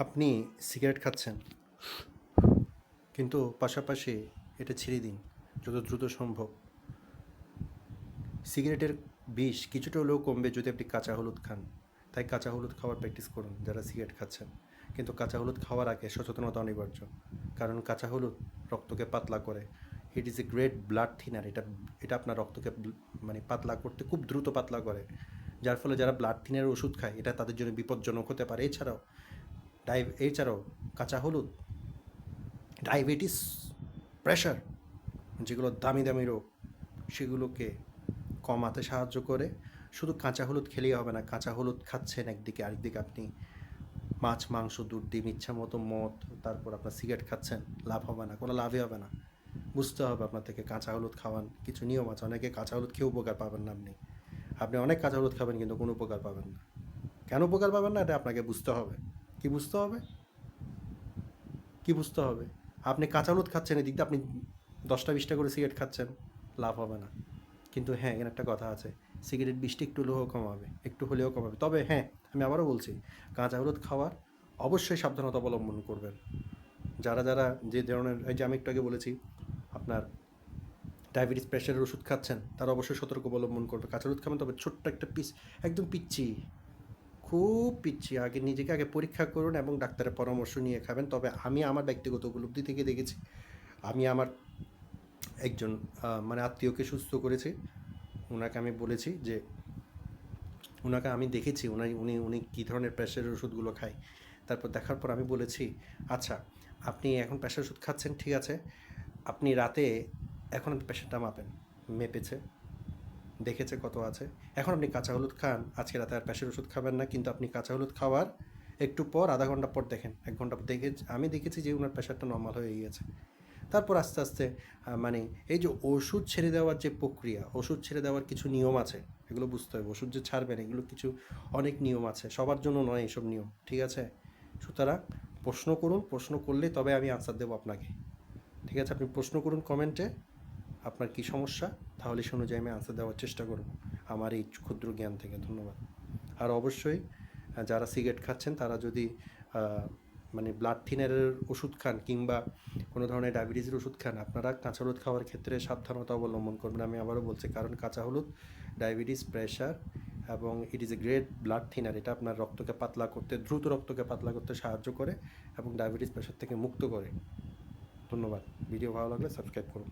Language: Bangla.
আপনি সিগারেট খাচ্ছেন, কিন্তু পাশাপাশি এটা ছেড়ে দিন যত দ্রুত সম্ভব। সিগারেটের বিষ কিছুটা হলেও কমবে যদি আপনি কাঁচা হলুদ খান। তাই কাঁচা হলুদ খাওয়ার প্র্যাকটিস করুন যারা সিগারেট খাচ্ছেন। কিন্তু কাঁচা হলুদ খাওয়ার আগে সচেতনতা অনিবার্য, কারণ কাঁচা হলুদ রক্তকে পাতলা করে। It is a great blood thinner. এটা এটা আপনার রক্তকে মানে পাতলা করতে খুব দ্রুত পাতলা করে, যার ফলে যারা ব্লাড থিনারের ওষুধ খায় এটা তাদের জন্য বিপজ্জনক হতে পারে। এছাড়াও কাঁচা হলুদ ডায়াবেটিস, প্রেশার, যেগুলো দামি দামি রোগ সেগুলোকে কমাতে সাহায্য করে। শুধু কাঁচা হলুদ খেলেই হবে না, কাঁচা হলুদ খাচ্ছেন একদিকে, আরেকদিকে আপনি মাছ, মাংস, দুধ, ডিম, ইচ্ছা মতো মদ, তারপর আপনার সিগারেট খাচ্ছেন, লাভ হবে না, কোনো লাভই হবে না। বুঝতে হবে আপনার থেকে কাঁচা হলুদ খাওয়ান কিছু নিয়ম আছে। অনেকে কাঁচা হলুদ খেয়ে উপকার পাবেন না। আপনি অনেক কাঁচা হলুদ খাবেন কিন্তু কোনো উপকার পাবেন না। কেন উপকার পাবেন না এটা আপনাকে বুঝতে হবে। কি বুঝতে হবে? কি বুঝতে হবে? আপনি কাঁচা হলুদ খাচ্ছেন, এদিক দিয়ে আপনি 10টা 20টা করে সিগারেট খাচ্ছেন, লাভ হবে না। কিন্তু হ্যাঁ, এখানে একটা কথা আছে, সিগারেট বিষটা একটু হলেও কমাবে, একটু হলেও কমাবে। তবে হ্যাঁ, আমি আবারও বলছি, কাঁচা হলুদ খাওয়ার অবশ্যই সাবধানতা অবলম্বন করবেন। যারা যে ধরনের, এই যে আমি একটু আগে বলেছি, আপনার ডায়াবেটিস, প্রেশারের ওষুধ খাচ্ছেন, তারা অবশ্যই সতর্ক অবলম্বন করবে। কাঁচা হলুদ খাবেন, তবে ছোট্ট একটা পিস, একদম পিচ্ছি, খুব পিচ্ছি। নিজেকে আগে পরীক্ষা করুন এবং ডাক্তারের পরামর্শ নিয়ে খাবেন। তবে আমি আমার ব্যক্তিগত উপলব্ধি থেকে দেখেছি, আমি আমার একজন মানে আত্মীয়কে সুস্থ করেছি। ওনাকে আমি বলেছি যে, ওনাকে আমি দেখেছি উনি উনি উনি কী ধরনের প্রেশারের ওষুধগুলো খায়। তারপর দেখার পর আমি বলেছি, আচ্ছা আপনি এখন প্রেশার ওষুধ খাচ্ছেন, ঠিক আছে, আপনি রাতে এখন আপনি প্রেশারটা মাপেন। মেপেছে, দেখেছে কত আছে। এখন আপনি কাঁচা হলুদ খান, আজকে রাতে আর প্রেশার ওষুধ খাবেন না, কিন্তু আপনি কাঁচা হলুদ খাওয়ার একটু পর, আধা ঘন্টা পর দেখেন, 1 ঘন্টা পর দেখে আমি দেখেছি যে ওনার প্রেশারটা নর্মাল হয়ে গিয়েছে। তারপর আস্তে আস্তে মানে এই যে ওষুধ ছেড়ে দেওয়ার যে প্রক্রিয়া, ওষুধ ছেড়ে দেওয়ার কিছু নিয়ম আছে, এগুলো বুঝতে হবে। ওষুধ যে ছাড়বেন এগুলো কিছু অনেক নিয়ম আছে, সবার জন্য নয় এসব নিয়ম, ঠিক আছে? সুতরাং প্রশ্ন করুন, প্রশ্ন করলে তবে আমি আনসার দেবো আপনাকে, ঠিক আছে? আপনি প্রশ্ন করুন কমেন্টে, আপনার কী সমস্যা, তাহলে সে অনুযায়ী আমি আনসার দেওয়ার চেষ্টা করব আমার এই ক্ষুদ্র জ্ঞান থেকে। ধন্যবাদ। আর অবশ্যই যারা সিগারেট খাচ্ছেন তারা যদি মানে ব্লাড থিনারের ওষুধ খান কিংবা কোনো ধরনের ডায়াবেটিসের ওষুধ খান, আপনারা কাঁচা হলুদ খাওয়ার ক্ষেত্রে সাবধানতা অবলম্বন করবেন। আমি আবারও বলছি, কারণ কাঁচা হলুদ ডায়াবেটিস, প্রেশার এবং it is a great blood thinner. এটা আপনার রক্তকে পাতলা করতে, দ্রুত রক্তকে পাতলা করতে সাহায্য করে এবং ডায়াবেটিস, প্রেশার থেকে মুক্ত করে। ধন্যবাদ। ভিডিও ভালো লাগলে সাবস্ক্রাইব করুন।